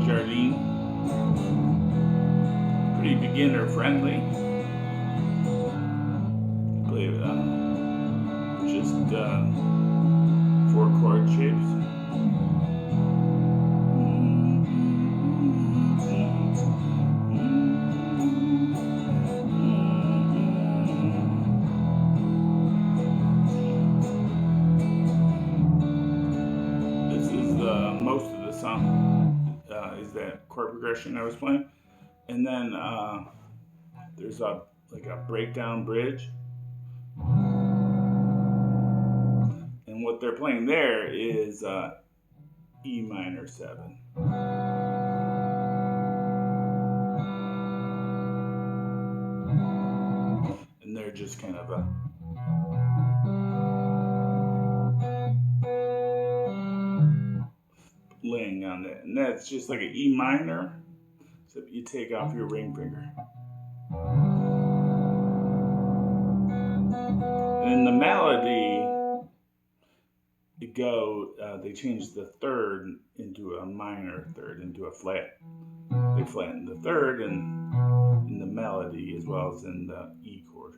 Jardin. Pretty beginner friendly. Play just 4 chord shapes. This is most of the song is that chord progression I was playing, and then there's a breakdown bridge, and what they're playing there is E minor 7. And they're just kind of laying on that. And that's just like an E minor, except you take off your ring finger. And in the melody, they changed the third into a minor third, into a flat. They flatten the third in the melody as well as in the E chord.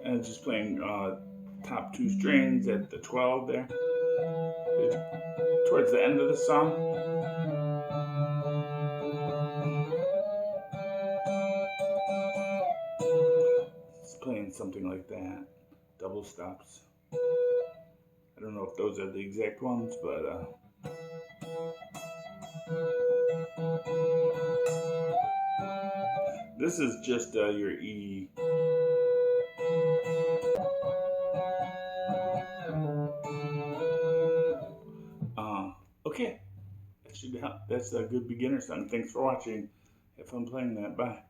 And just playing top 2 strings at the 12 there. Towards the end of the song. It's playing something like that. Double stops. I don't know if those are the exact ones, but this is just your E. Okay, that should help. That's a good beginner song. Thanks for watching. Have fun playing that. Bye.